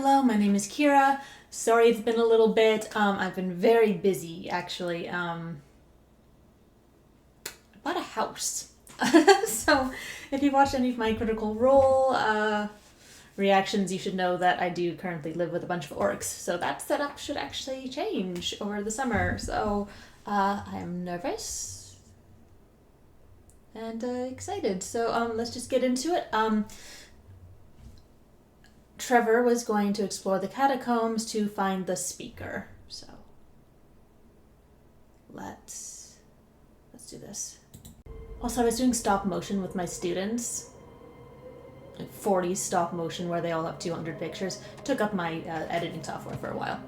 Hello, my name is Kira. Sorry it's been a little bit. I've been very busy, actually. I bought a house. So if you watched any of my Critical Role reactions, you should know that I do currently live with a bunch of orcs. So that setup should actually change over the summer. So I'm nervous and excited. So let's just get into it. Trevor was going to explore the catacombs to find the speaker. So let's do this. Also, I was doing stop motion with my students. 40 stop motion where they all have 200 pictures. Took up my editing software for a while.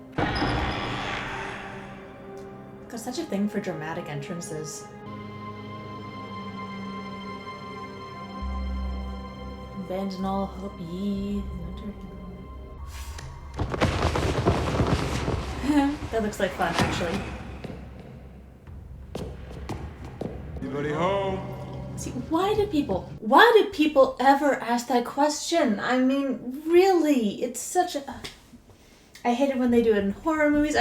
Got such a thing for dramatic entrances. Abandon all hope ye. That looks like fun, actually. Anybody home? See, why do people ever ask that question? I mean, really, it's such a... I hate it when they do it in horror movies.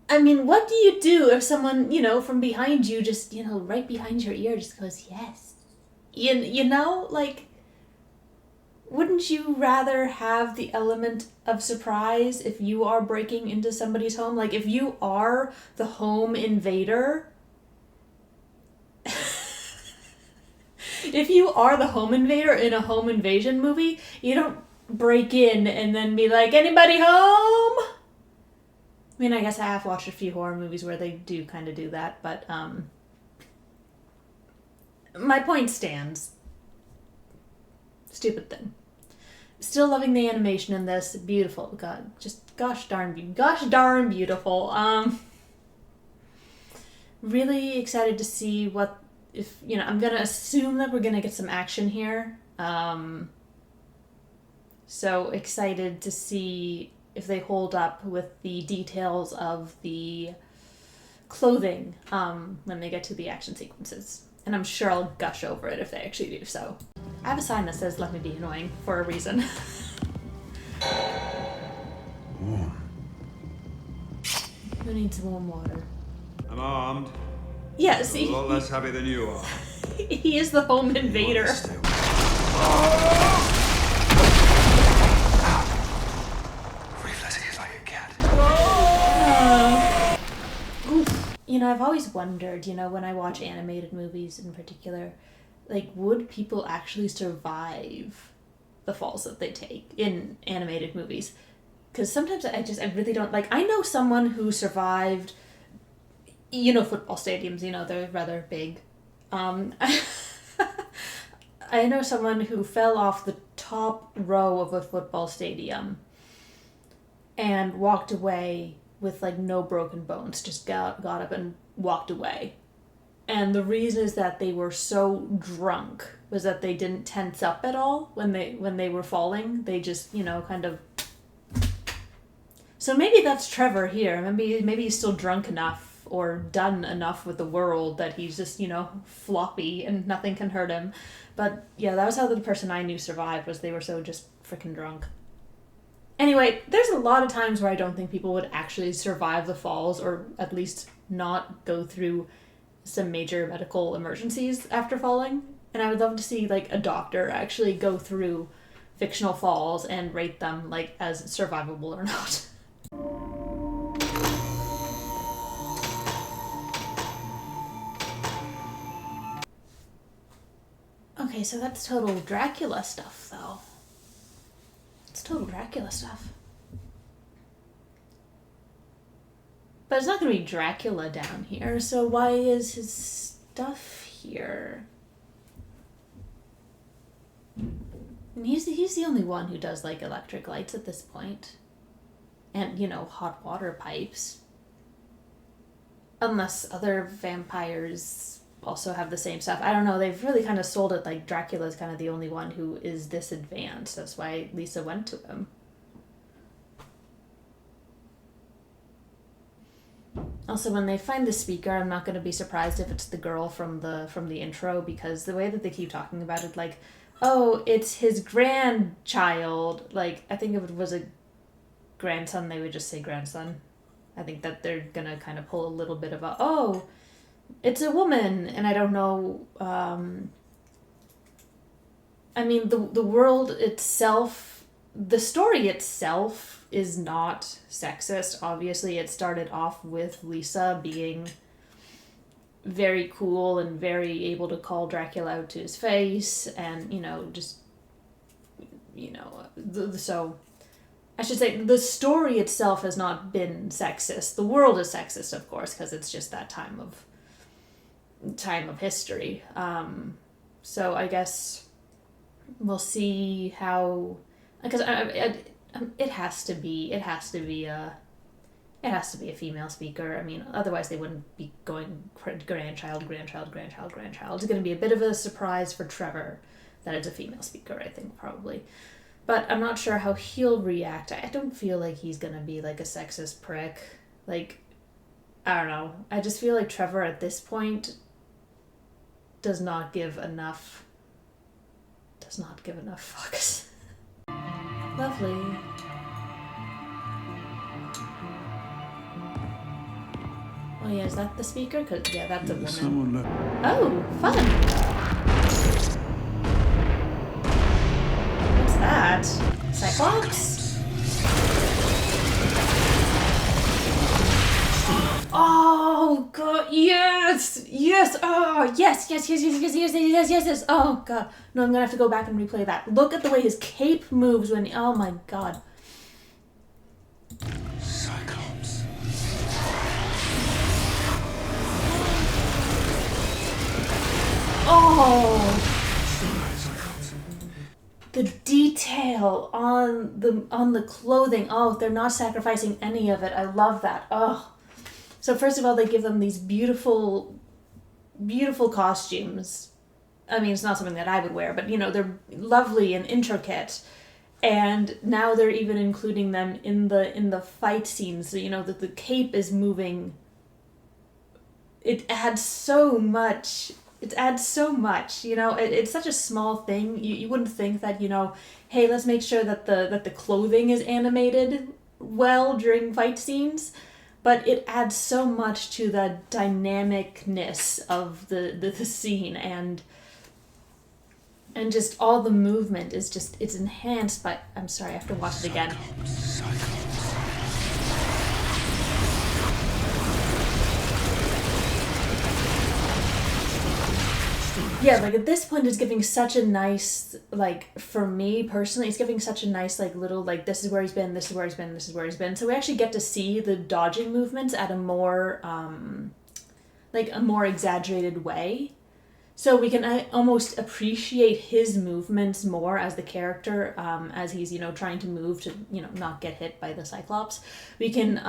I mean, what do you do if someone, from behind you, just, right behind your ear, just goes, yes. Like, wouldn't you rather have the element of surprise if you are breaking into somebody's home? Like, if you are the home invader... If you are the home invader in a home invasion movie, you don't break in and then be like, anybody home? I mean, I guess I have watched a few horror movies where they do kind of do that, but my point stands. Stupid thing. Still loving the animation in this. Beautiful. God, just gosh darn beautiful. Really excited to see what, I'm gonna assume that we're gonna get some action here. So excited to see if they hold up with the details of the clothing when they get to the action sequences. And I'm sure I'll gush over it if they actually do so. I have a sign that says, let me be annoying, for a reason. Who needs warm water? I'm armed. Yeah, see... A lot less happy than you are. He is the home invader. Reflexing is like a cat. I've always wondered, when I watch animated movies in particular, like, would people actually survive the falls that they take in animated movies? Because sometimes I really don't, like, I know someone who survived, football stadiums, they're rather big. I know someone who fell off the top row of a football stadium and walked away with, like, no broken bones, just got up and walked away. And the reason is that they were so drunk was that they didn't tense up at all when they were falling. They just, kind of... So maybe that's Trevor here. Maybe he's still drunk enough or done enough with the world that he's just, floppy and nothing can hurt him. But yeah, that was how the person I knew survived, was they were so just freaking drunk. Anyway, there's a lot of times where I don't think people would actually survive the falls, or at least not go through some major medical emergencies after falling. And I would love to see, like, a doctor actually go through fictional falls and rate them, like, as survivable or not. Okay, so that's total Dracula stuff, though. It's total Dracula stuff. But it's not going to be Dracula down here, so why is his stuff here? And he's the only one who does, like, electric lights at this point. And, hot water pipes. Unless other vampires also have the same stuff. I don't know, they've really kind of sold it like Dracula's kind of the only one who is this advanced. That's why Lisa went to him. Also, when they find the speaker, I'm not going to be surprised if it's the girl from the intro, because the way that they keep talking about it, like, oh, it's his grandchild. Like, I think if it was a grandson, they would just say grandson. I think that they're gonna kind of pull a little bit of a, oh, it's a woman, and I don't know, I mean, the world itself, the story itself is not sexist. Obviously, it started off with Lisa being very cool and very able to call Dracula out to his face, and, you know, just, you know, so I should say the story itself has not been sexist. The world is sexist, of course, because it's just that time of history. So I guess we'll see how, because it has to be a female speaker. I mean, otherwise they wouldn't be going grandchild. It's going to be a bit of a surprise for Trevor that it's a female speaker, I think, probably. But I'm not sure how he'll react. I don't feel like he's going to be like a sexist prick. Like, I don't know. I just feel like Trevor at this point does not give enough fucks. Lovely. Oh yeah, is that the speaker? 'Cause, yeah, that's a woman. Oh, fun! What's that? Cyclops? Oh god, yes! Yes! Oh, yes! Oh god. No, I'm gonna have to go back and replay that. Look at the way his cape moves when, oh my god. Cyclops. Oh! The detail on the clothing. Oh, they're not sacrificing any of it. I love that. Oh. So first of all, they give them these beautiful, beautiful costumes. I mean, it's not something that I would wear, but, you know, they're lovely and intricate. And now they're even including them in the fight scenes. So, you know, that the cape is moving. It adds so much. You know. It's such a small thing. You wouldn't think that, you know, hey, let's make sure that the clothing is animated well during fight scenes. But it adds so much to the dynamicness of the scene, and just all the movement is just, it's enhanced by, I'm sorry, I have to watch it again. Yeah, like at this point it's giving such a nice, like, for me personally, it's giving such a nice, like, little, like, this is where he's been, this is where he's been, this is where he's been. So we actually get to see the dodging movements at a more, like, a more exaggerated way. So we can almost appreciate his movements more as the character, as he's, you know, trying to move to, you know, not get hit by the Cyclops. We can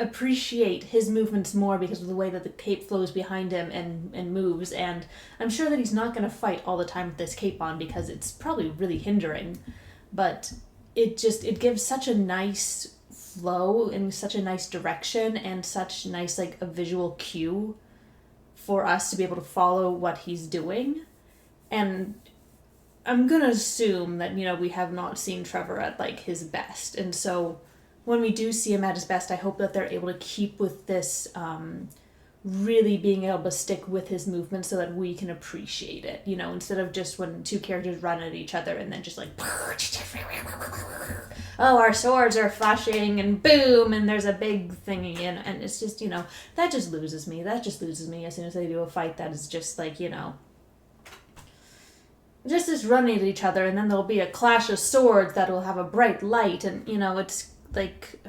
appreciate his movements more because of the way that the cape flows behind him and moves. And I'm sure that he's not going to fight all the time with this cape on because it's probably really hindering. But it gives such a nice flow and such a nice direction and such nice, like, a visual cue for us to be able to follow what he's doing. And I'm gonna assume that, you know, we have not seen Trevor at, like, his best. And so when we do see him at his best, I hope that they're able to keep with this, really being able to stick with his movements so that we can appreciate it, you know, instead of just when two characters run at each other and then just like, oh, our swords are flashing and boom, and there's a big thingy, and it's just, you know, that just loses me as soon as they do a fight that is just like, you know, just as running at each other, and then there'll be a clash of swords that will have a bright light, and, you know, it's like,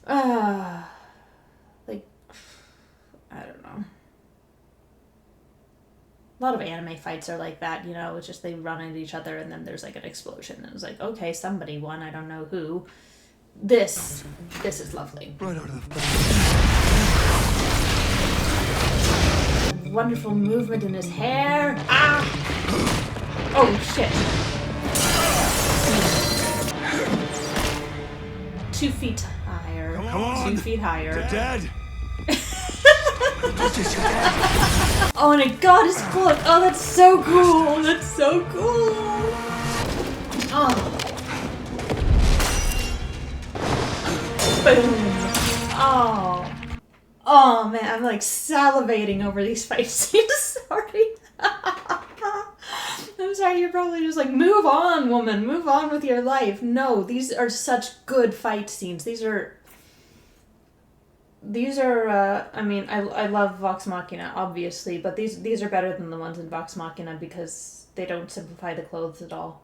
like, I don't know. A lot of anime fights are like that, you know, it's just they run at each other and then there's like an explosion and it's like, okay, somebody won, I don't know who. This is lovely. Right out of the wonderful movement in his hair. Ah! Oh shit. 2 feet higher. Come on. 2 feet higher. They're dead. Oh, and it got his foot. Oh, that's so cool. That's so cool. Oh. Boom. Oh. Oh, man. I'm like salivating over these fight scenes. Sorry. I'm sorry, you're probably just like, move on, woman. Move on with your life. No, these are such good fight scenes. These are, I mean, I love Vox Machina, obviously, but these are better than the ones in Vox Machina because they don't simplify the clothes at all.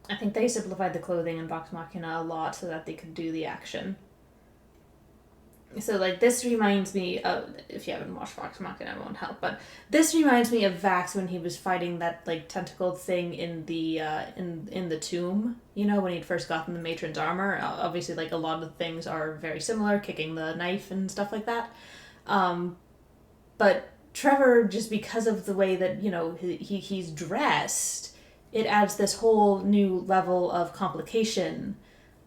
I think they simplified the clothing in Vox Machina a lot so that they could do the action. So, like, this reminds me of, if you haven't watched Vox Machina, it won't help, but this reminds me of Vax when he was fighting that, like, tentacled thing in the, in the tomb, you know, when he'd first gotten the matron's armor. Obviously, like, a lot of things are very similar, kicking the knife and stuff like that. But Trevor, just because of the way that, you know, he's dressed, it adds this whole new level of complication,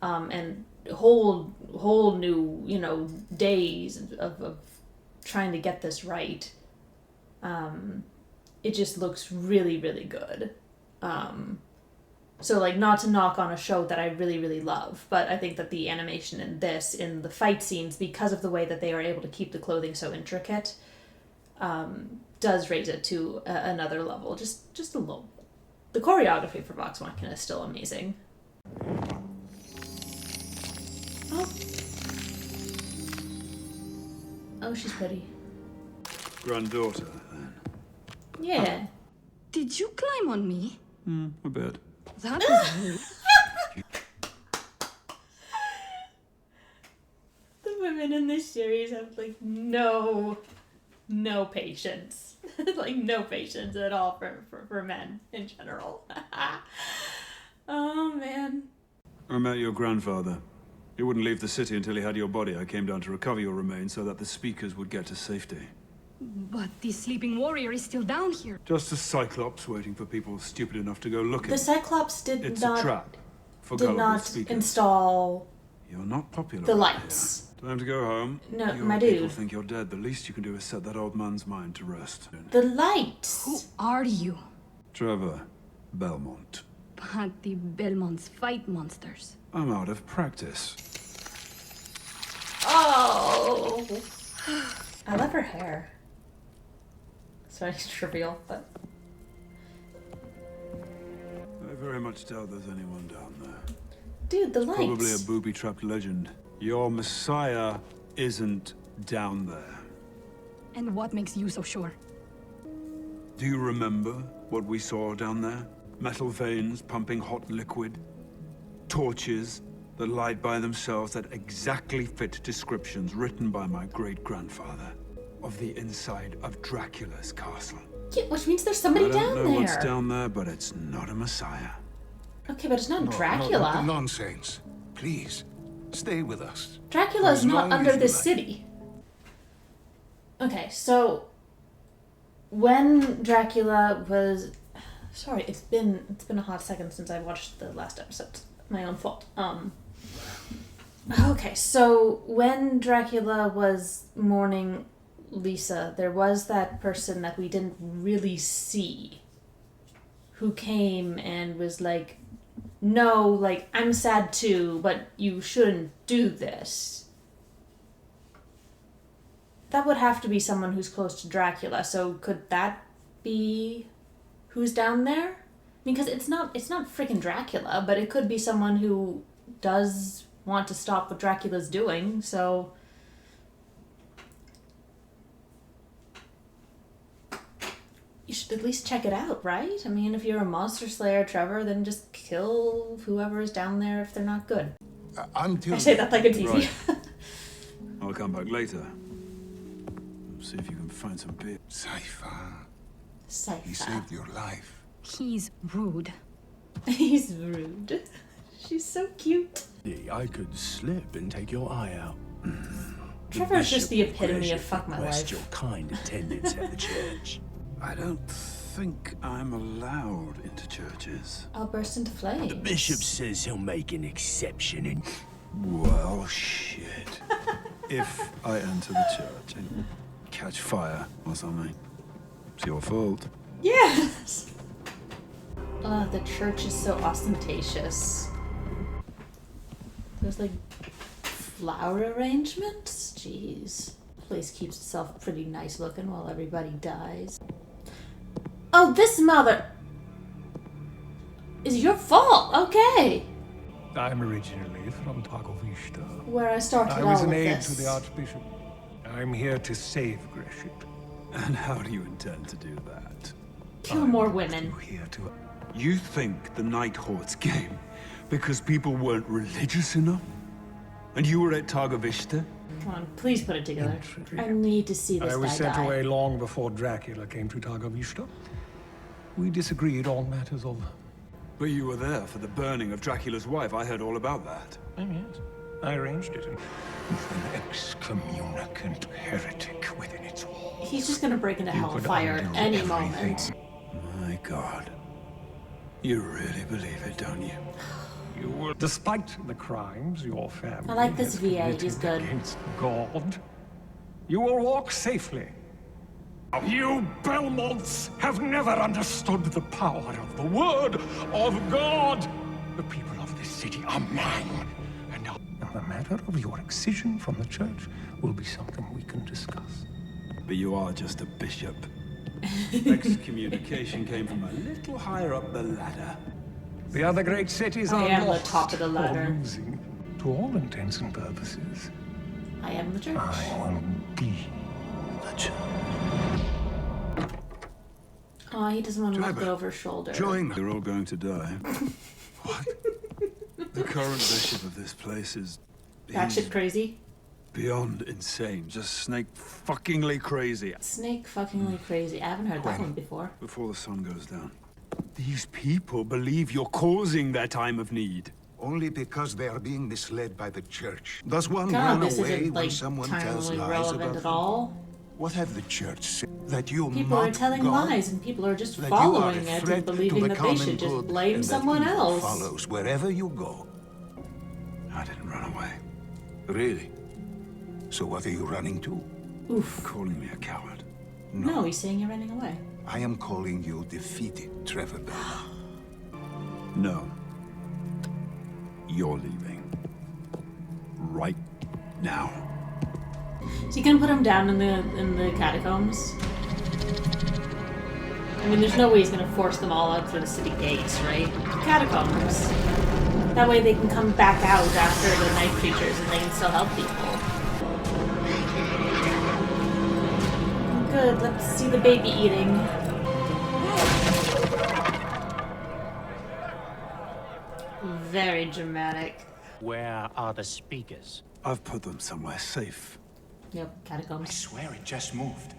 and whole new, you know, days of trying to get this right. It just looks really, really good. So, like, not to knock on a show that I really, really love, but I think that the animation in this, in the fight scenes, because of the way that they are able to keep the clothing so intricate, does raise it to another level. Just a little. The choreography for Vox Machina is still amazing. Oh, she's pretty. Granddaughter, then. Yeah. Did you climb on me? A bit. That was rude. The women in this series have, like, no patience. Like, no patience at all for men in general. Oh, man. I met your grandfather. He wouldn't leave the city until he had your body. I came down to recover your remains so that the speakers would get to safety. But the sleeping warrior is still down here. Just a cyclops waiting for people stupid enough to go looking. The Cyclops It's a trap for did gullible not speakers. install You're not popular the out lights. here. Time to go home. No, Your my people dude. think you're dead. The least you can do is set that old man's mind to rest. The lights. Who are you? Trevor, Belmont. But the Belmonts fight monsters. I'm out of practice. Oh. I love her hair. It's very trivial, but... I very much doubt there's anyone down there. Dude, the lights. Probably a booby-trapped legend. Your messiah isn't down there. And what makes you so sure? Do you remember what we saw down there? Metal veins pumping hot liquid. Torches that light by themselves that exactly fit descriptions written by my great-grandfather of the inside of Dracula's castle. Yeah, which means there's somebody down there. I don't know what's down there, but it's not a messiah. Okay, but it's not No, Dracula. no, nonsense. Please, stay with us. Dracula's As not long under as you this like. city. Okay, so when Dracula was... Sorry, it's been a hot second since I watched the last episode. My own fault. Okay, so when Dracula was mourning Lisa, there was that person that we didn't really see who came and was like, no, like, I'm sad too, but you shouldn't do this. That would have to be someone who's close to Dracula, so could that be who's down there? Because it's not freaking Dracula, but it could be someone who does want to stop what Dracula's doing, so... You should at least check it out, right? I mean, if you're a monster slayer, Trevor, then just kill whoever is down there if they're not good. Until I say that like it's easy. Right. I'll come back later. See if you can find some beer. Saifa, he Saifa. saved your life. He's rude. He's rude. She's so cute. I could slip and take your eye out. Trevor's just the Bishop will epitome of graciously fuck my request life. your kind attendance at the church. I don't think I'm allowed into churches. I'll burst into flames. The bishop says he'll make an exception and... Well, shit. If I enter the church, and catch fire or something. It's your fault. Yes! Oh, the church is so ostentatious. There's like flower arrangements? Jeez. Place keeps itself pretty nice looking while everybody dies. Oh, this mother is your fault. Okay. I'm originally from Targovishta. Where I started I was all an of aide this. to the Archbishop. I'm here to save Gresham. And how do you intend to do that? Kill more women. You're here to... You think the Night Hordes came because people weren't religious enough? And you were at Targovishta? Come on, please put it together. Intrigue. I need to see this I was guy sent die. away long before Dracula came to Targovishta. We disagreed on matters of... But you were there for the burning of Dracula's wife. I heard all about that. Oh, yes. I arranged it. With an excommunicant heretic within its walls. He's just gonna break into You could hellfire at undo any everything. moment. My God. You really believe it, don't you? You will, despite the crimes your family I like this has VA, committed he's good. against God, you will walk safely. You Belmonts have never understood the power of the word of God. The people of this city are mine, and the matter of your excision from the church will be something we can discuss. But you are just a bishop. Excommunication came from a little higher up the ladder. The other great cities I are am the lost top of the ladder. or losing. To all intents and purposes, I am the church. I will be the church. Oh, he doesn't want to look Driver, over his shoulder. Join They're all going to die. What? The current bishop of this place is... That he's shit crazy. beyond insane. Just snake fuckingly crazy. Snake fuckingly crazy. I haven't heard that one before. Before the sun goes down. These people believe you're causing their time of need. Only because they are being misled by the church. Does one God, run this away isn't when like someone tells timely lies relevant about at them? all. What have the church said? That you People are mock telling God? lies and people are just That you are following a it threat and to believing the that they common should just good, blame and that someone evil else. follows wherever you go. I didn't run away. Really? So what are you running to? Oof. Calling me a coward. No, he's saying you're running away. I am calling you defeated, Trevor Belmont. No. You're leaving. Right now. So you can put him down in the catacombs? I mean, there's no way he's gonna force them all out through the city gates, right? Catacombs. That way they can come back out after the night creatures and they can still help people. Good, let's see the baby eating. Very dramatic. Where are the speakers? I've put them somewhere safe. Yep, I catacombs. swear it just moved.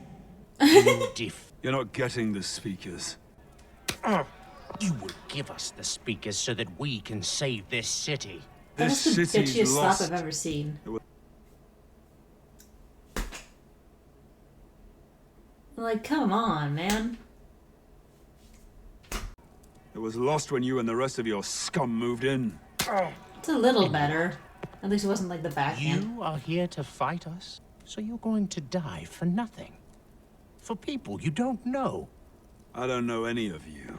You You're not getting the speakers. You will give us the speakers so that we can save this city. That This was the city's bitchiest slap lost. I've ever seen. Like, come on, man. It was lost when you and the rest of your scum moved in. It's a little better. At least it wasn't like the backhand. You are here to fight us, so you're going to die for nothing. For people you don't know. I don't know any of you.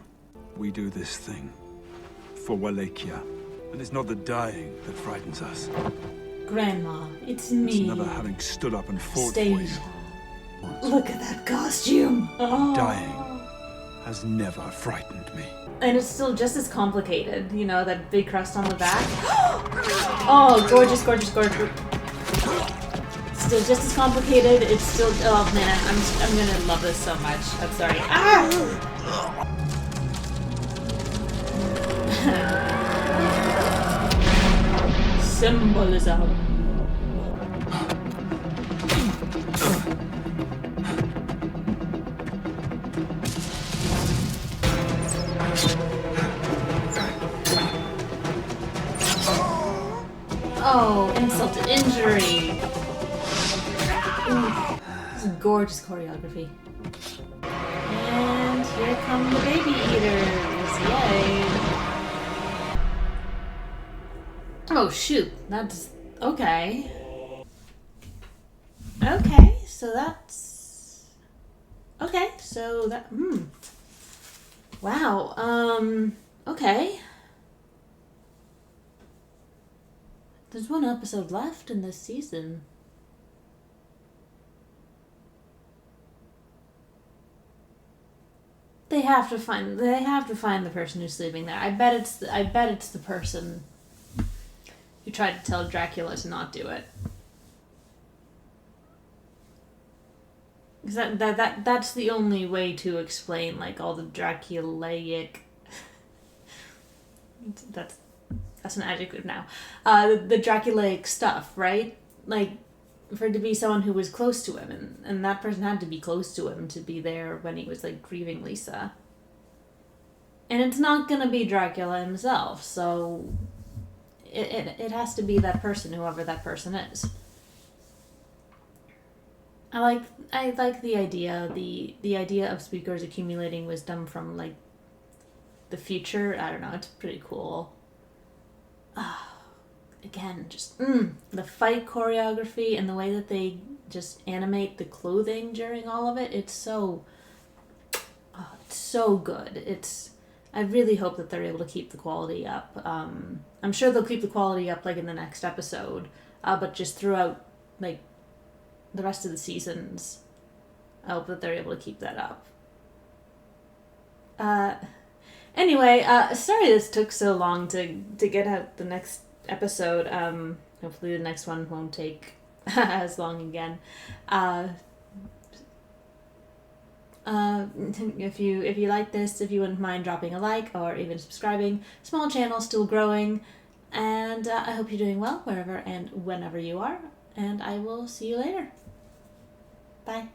We do this thing for Wallachia. And it's not the dying that frightens us. Grandma, it's It's me. never having stood up and fought for you. Stasia. Look at that costume. Oh. Dying has never frightened me. And it's still just as complicated, you know, that big crust on the back. Oh, gorgeous, gorgeous, gorgeous. Still just as complicated. It's still, oh man, I'm gonna love this so much. I'm sorry. Ah! Symbolism. Oh, insult to injury. Ooh, this is gorgeous choreography. And here come the baby eaters. Yay. Oh shoot, that's okay. Okay, so that's Okay, so that, wow, okay. There's one episode left in this season. They have to find the person who's sleeping there. I bet it's the person who tried to tell Dracula to not do it. Because that's the only way to explain like all the Draculaic. That's an adjective now. The Draculaic stuff, right? Like, for it to be someone who was close to him, and that person had to be close to him to be there when he was like grieving Lisa. And it's not gonna be Dracula himself, so it has to be that person, whoever that person is. I like the idea of speakers accumulating wisdom from like the future. I don't know, it's pretty cool. Again, just the fight choreography and the way that they just animate the clothing during all of it. It's so good. I really hope that they're able to keep the quality up. I'm sure they'll keep the quality up like in the next episode, but just throughout like the rest of the seasons, I hope that they're able to keep that up. Anyway, sorry this took so long to get out the next episode. Hopefully the next one won't take as long again. If you like this, if you wouldn't mind dropping a like or even subscribing, small channel, still growing, and I hope you're doing well wherever and whenever you are, and I will see you later. Bye.